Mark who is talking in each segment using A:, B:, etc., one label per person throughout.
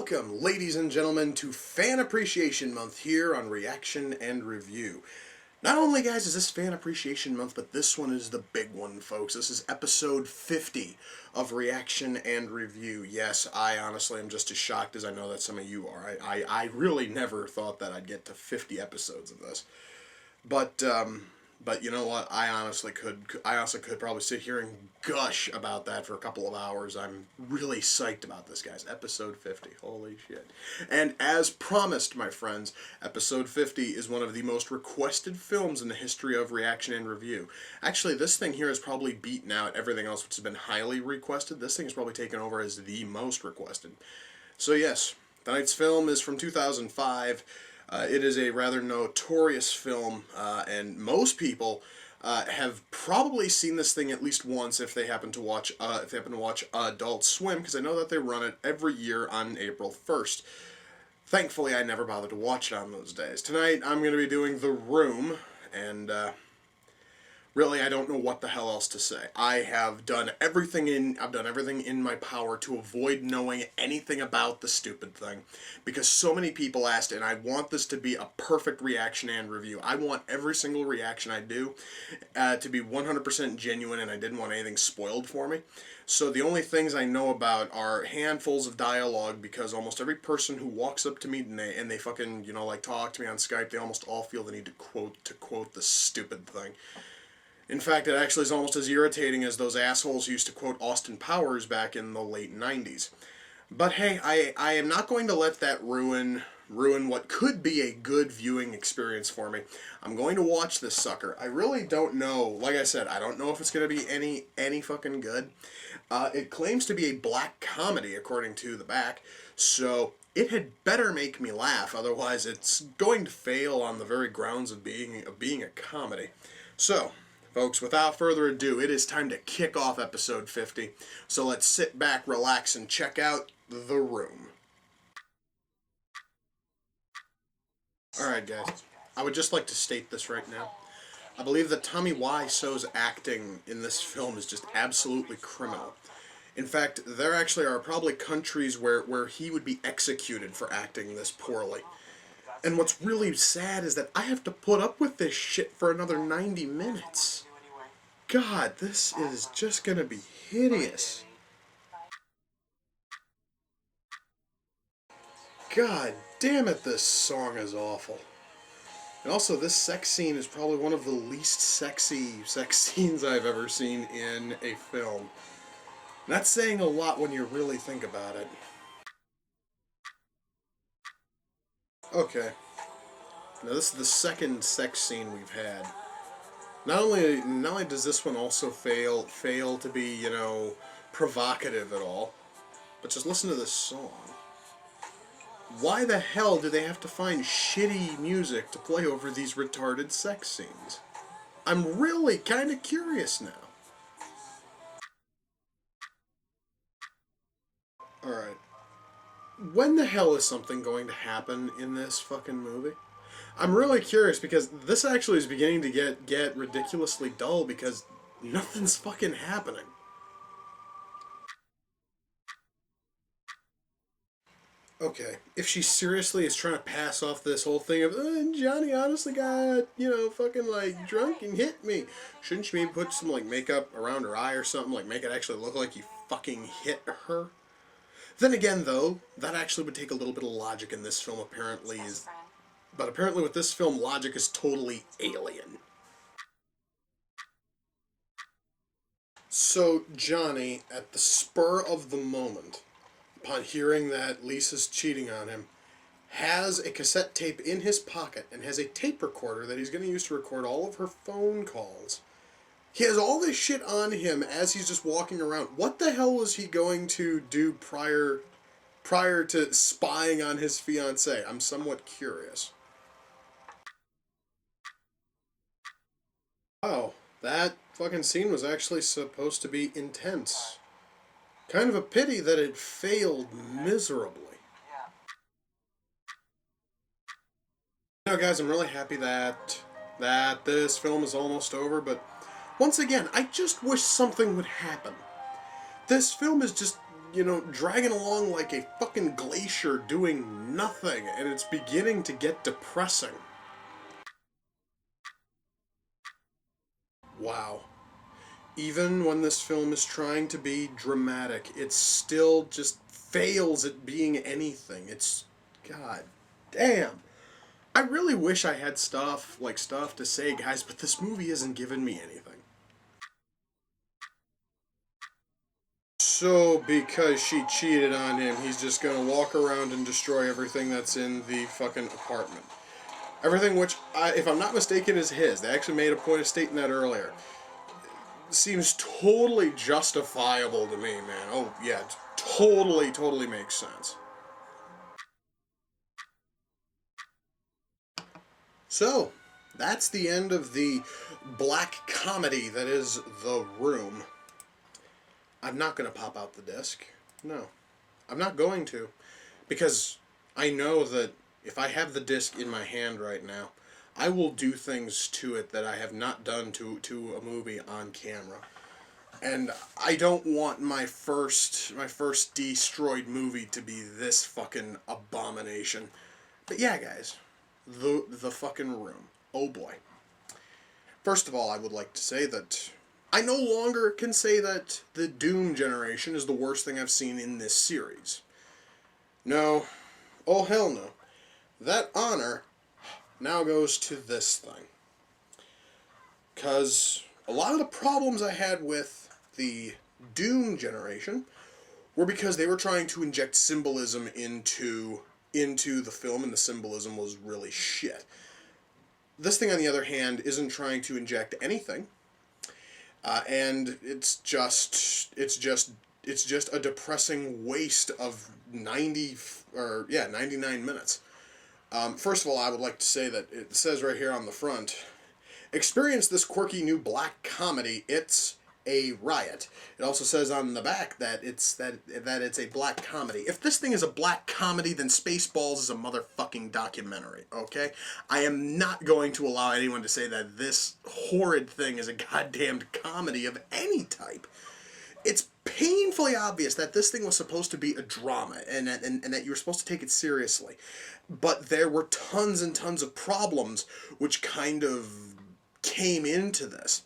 A: Welcome, ladies and gentlemen, to Fan Appreciation Month here on Reaction and Review. Not only, guys, is this Fan Appreciation Month, but this one is the big one, folks. This is episode 50 of Reaction and Review. Yes, I honestly am just as shocked as I know that some of you are. I really never thought that I'd get to 50 episodes of this. But you know what? I honestly could probably sit here and gush about that for a couple of hours. I'm really psyched about this, guys. Episode 50. Holy shit. And as promised, my friends, episode 50 is one of the most requested films in the history of Reaction and Review. Actually, this thing here has probably beaten out everything else which has been highly requested. This thing has probably taken over as the most requested. So yes, tonight's film is from 2005. It is a rather notorious film, and most people have probably seen this thing at least once if they happen to watch Adult Swim, because I know that they run it every year on April 1st. Thankfully, I never bothered to watch it on those days. Tonight, I'm going to be doing The Room, and really, I don't know what the hell else to say. I've done everything in my power to avoid knowing anything about the stupid thing, because so many people asked, and I want this to be a perfect reaction and review. I want every single reaction I do to be 100% genuine, and I didn't want anything spoiled for me. So the only things I know about are handfuls of dialogue, because almost every person who walks up to me and they fucking, like talk to me on Skype, they almost all feel the need to quote the stupid thing. In fact, it actually is almost as irritating as those assholes who used to quote Austin Powers back in the late 90s. But hey, I am not going to let that ruin what could be a good viewing experience for me. I'm going to watch this sucker. I really don't know. Like I said, I don't know if it's going to be any fucking good. It claims to be a black comedy, according to the back, so it had better make me laugh. Otherwise, it's going to fail on the very grounds of being a comedy. So, folks, without further ado, it is time to kick off episode 50. So let's sit back, relax, and check out The Room. Alright, guys. I would just like to state this right now. I believe that Tommy Wiseau's acting in this film is just absolutely criminal. In fact, there actually are probably countries where he would be executed for acting this poorly. And what's really sad is that I have to put up with this shit for another 90 minutes. God, this is just gonna be hideous. God damn it, this song is awful. And also, this sex scene is probably one of the least sexy sex scenes I've ever seen in a film. And that's saying a lot when you really think about it. Okay. Now this is the second sex scene we've had. Not only does this one also fail to be, provocative at all, but just listen to this song. Why the hell do they have to find shitty music to play over these retarded sex scenes? I'm really kind of curious now. Alright. When the hell is something going to happen in this fucking movie? I'm really curious, because this actually is beginning to get ridiculously dull, because nothing's fucking happening. Okay, if she seriously is trying to pass off this whole thing of, Johnny honestly got, fucking, drunk and hit me, shouldn't she maybe put some, makeup around her eye or something, make it actually look like you fucking hit her? Then again, though, that actually would take a little bit of logic in this film, apparently. But apparently with this film, logic is totally alien. So Johnny, at the spur of the moment, upon hearing that Lisa's cheating on him, has a cassette tape in his pocket and has a tape recorder that he's going to use to record all of her phone calls. He has all this shit on him as he's just walking around. What the hell was he going to do prior to spying on his fiancée? I'm somewhat curious. Oh, that fucking scene was actually supposed to be intense. Kind of a pity that it failed miserably. Guys, I'm really happy that this film is almost over, but once again, I just wish something would happen. This film is just dragging along like a fucking glacier doing nothing, and it's beginning to get depressing. Wow. Even when this film is trying to be dramatic, it still just fails at being anything. It's, god damn. I really wish I had stuff to say, guys, but this movie isn't giving me anything. So, because she cheated on him, he's just gonna walk around and destroy everything that's in the fucking apartment. Everything which, if I'm not mistaken, is his. They actually made a point of stating that earlier. Seems totally justifiable to me, man. Oh, yeah, totally makes sense. So, that's the end of the black comedy that is The Room. I'm not going to pop out the disc. No. I'm not going to. Because I know that if I have the disc in my hand right now, I will do things to it that I have not done to a movie on camera. And I don't want my first destroyed movie to be this fucking abomination. But yeah, guys, the fucking Room. Oh boy. First of all, I would like to say that I no longer can say that the Doom generation is the worst thing I've seen in this series. No. Oh hell no. That honor now goes to this thing. Because a lot of the problems I had with the Doom generation were because they were trying to inject symbolism into the film, and the symbolism was really shit. This thing, on the other hand, isn't trying to inject anything, and it's just a depressing waste of 99 minutes. First of all, I would like to say that it says right here on the front, experience this quirky new black comedy. It's a riot. It also says on the back that it's a black comedy. If this thing is a black comedy, then Spaceballs is a motherfucking documentary, okay? I am not going to allow anyone to say that this horrid thing is a goddamned comedy of any type. It's painfully obvious that this thing was supposed to be a drama, and that you were supposed to take it seriously. But there were tons and tons of problems which kind of came into this.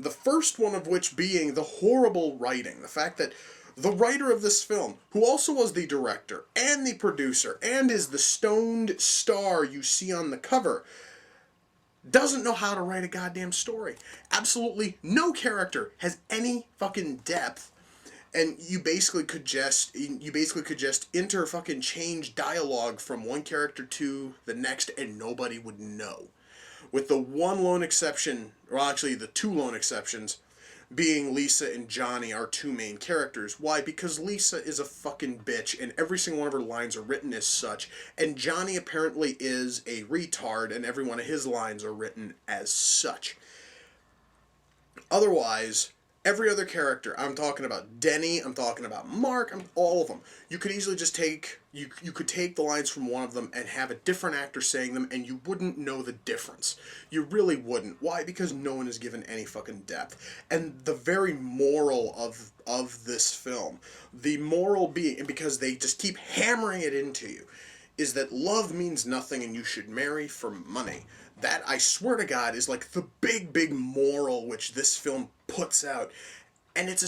A: The first one of which being the horrible writing. The fact that the writer of this film, who also was the director and the producer and is the stoned star you see on the cover, doesn't know how to write a goddamn story. Absolutely no character has any fucking depth, and you basically could just inter fucking change dialogue from one character to the next and nobody would know. With the one lone exception, or actually the two lone exceptions, being Lisa and Johnny, our two main characters. Why? Because Lisa is a fucking bitch, and every single one of her lines are written as such, and Johnny apparently is a retard, and every one of his lines are written as such. Otherwise, every other character, I'm talking about Denny, I'm talking about Mark, all of them. You could easily just take, you could take the lines from one of them and have a different actor saying them, and you wouldn't know the difference. You really wouldn't. Why? Because no one is given any fucking depth. And the very moral of this film, the moral being, and because they just keep hammering it into you, is that love means nothing and you should marry for money. That, I swear to God, is like the big moral which this film puts out, and it's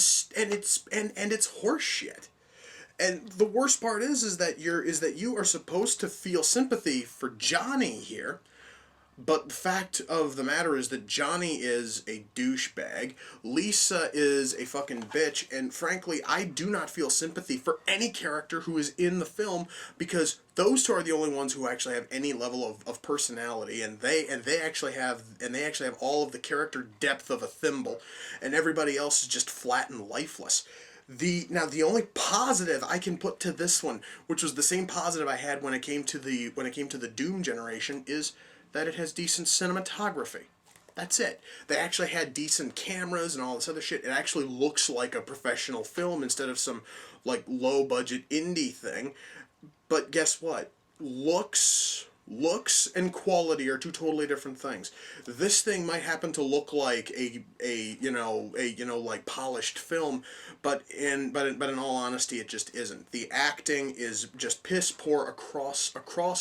A: horseshit. And the worst part is that you are supposed to feel sympathy for Johnny here, but the fact of the matter is that Johnny is a douchebag, Lisa is a fucking bitch, and frankly, I do not feel sympathy for any character who is in the film, because those two are the only ones who actually have any level of personality, and they actually have all of the character depth of a thimble, and everybody else is just flat and lifeless. The only positive I can put to this one, which was the same positive I had when it came to the Doom generation, is that it has decent cinematography. That's it. They actually had decent cameras and all this other shit. It actually looks like a professional film instead of some like low budget indie thing. But guess what? Looks looks and quality are two totally different things. This thing might happen to look like like polished film, but in all honesty, it just isn't. The acting is just piss poor across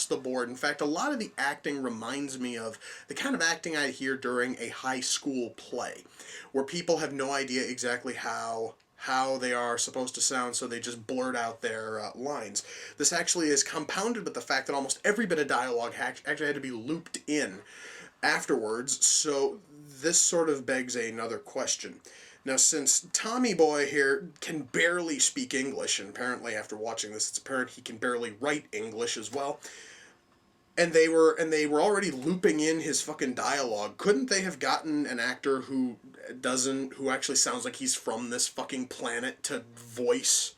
A: the board. In fact, a lot of the acting reminds me of the kind of acting I hear during a high school play, where people have no idea exactly how they are supposed to sound, so they just blurt out their lines. This actually is compounded with the fact that almost every bit of dialogue actually had to be looped in afterwards, so this sort of begs another question. Now, since Tommy Boy here can barely speak English, and apparently after watching this, it's apparent he can barely write English as well, and they were already looping in his fucking dialogue. Couldn't they have gotten an actor who actually sounds like he's from this fucking planet to voice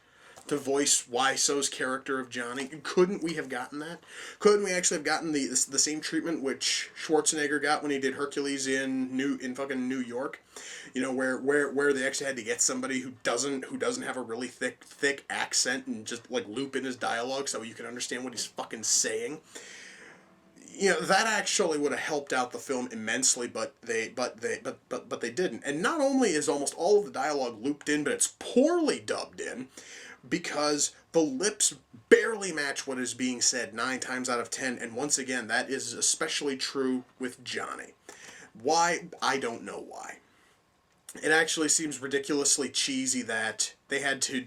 A: Wiseau's character of Johnny? Couldn't we have gotten that? Couldn't we actually have gotten the same treatment which Schwarzenegger got when he did Hercules in fucking New York? You know, where they actually had to get somebody who doesn't have a really thick accent and just like loop in his dialogue so you can understand what he's fucking saying. You know, that actually would have helped out the film immensely, but they didn't. And not only is almost all of the dialogue looped in, but it's poorly dubbed in, because the lips barely match what is being said 9 times out of 10, and once again, that is especially true with Johnny. Why? I don't know why. It actually seems ridiculously cheesy that they had to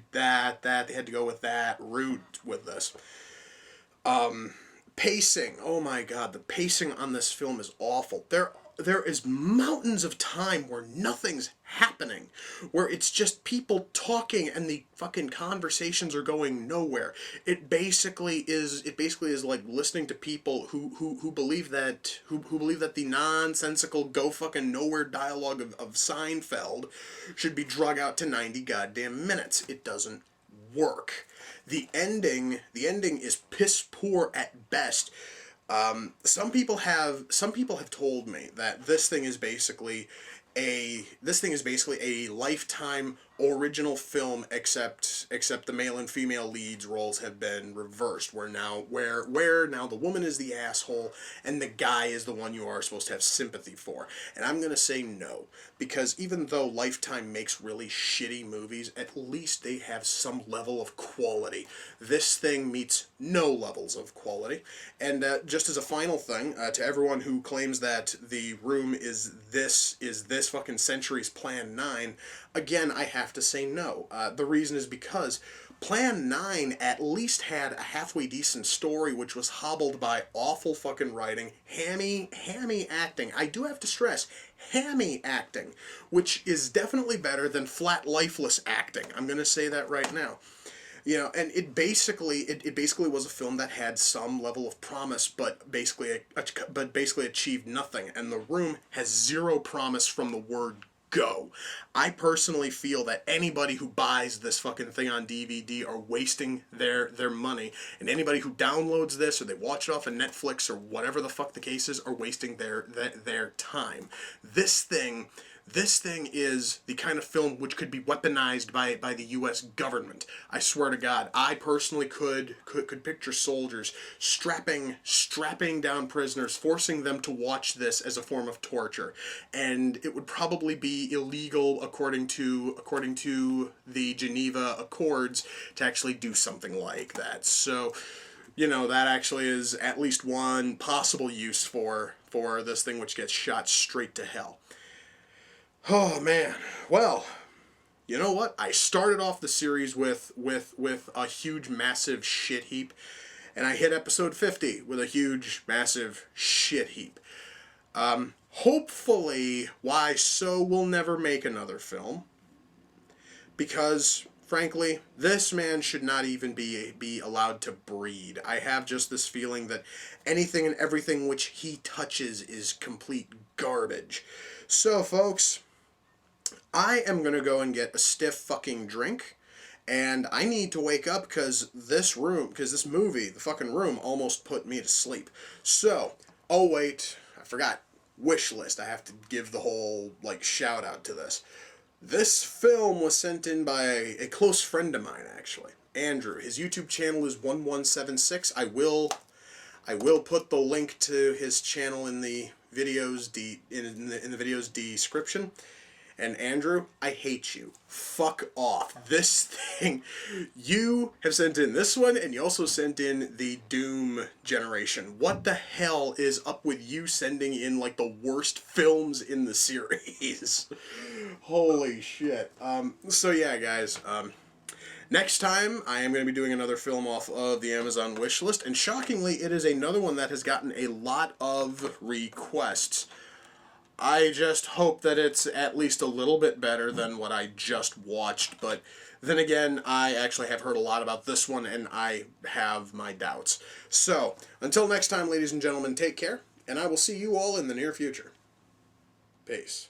A: go with that route with this. Pacing. Oh my god, the pacing on this film is awful. There is mountains of time where nothing's happening, where it's just people talking and the fucking conversations are going nowhere. It basically is like listening to people who believe that the nonsensical go fucking nowhere dialogue of Seinfeld should be drug out to 90 goddamn minutes. It doesn't work. The ending is piss poor at best. Some people have told me that this thing is basically a Lifetime original film, except the male and female leads roles have been reversed, where now the woman is the asshole and the guy is the one you are supposed to have sympathy for. And I'm gonna say no, because even though Lifetime makes really shitty movies, at least they have some level of quality. This thing meets no levels of quality. And just as a final thing, to everyone who claims that The Room is this fucking Century's Plan 9, again, I have to say no. The reason is because Plan 9 at least had a halfway decent story, which was hobbled by awful fucking writing, hammy acting. I do have to stress, hammy acting, which is definitely better than flat, lifeless acting. I'm going to say that right now. You know, and it basically was a film that had some level of promise, but basically achieved nothing. And The Room has zero promise from the word go. I personally feel that anybody who buys this fucking thing on DVD are wasting their money, and anybody who downloads this or they watch it off of Netflix or whatever the fuck the case is are wasting their time. This thing is the kind of film which could be weaponized by the U.S. government. I swear to God, I personally could picture soldiers strapping down prisoners, forcing them to watch this as a form of torture, and it would probably be illegal according to the Geneva Accords to actually do something like that. So, you know, that actually is at least one possible use for this thing, which gets shot straight to hell. Oh man, well, you know what? I started off the series with a huge, massive shit heap, and I hit episode 50 with a huge, massive shit heap. Hopefully, Wiseau will never make another film, because frankly, this man should not even be allowed to breed. I have just this feeling that anything and everything which he touches is complete garbage. So, folks, I am going to go and get a stiff fucking drink, and I need to wake up because this movie, The fucking Room, almost put me to sleep. So, oh wait, I forgot, wish list. I have to give the whole, shout out to this. This film was sent in by a close friend of mine, actually, Andrew. His YouTube channel is 1176. I will I will put the link to his channel in the video's in the video's description. And Andrew, I hate you. Fuck off. This thing, you have sent in this one, and you also sent in the Doom generation. What the hell is up with you sending in, like, the worst films in the series? Holy shit. So yeah, guys, next time, I am going to be doing another film off of the Amazon wishlist, and shockingly, it is another one that has gotten a lot of requests. I just hope that it's at least a little bit better than what I just watched, but then again, I actually have heard a lot about this one, and I have my doubts. So, until next time, ladies and gentlemen, take care, and I will see you all in the near future. Peace.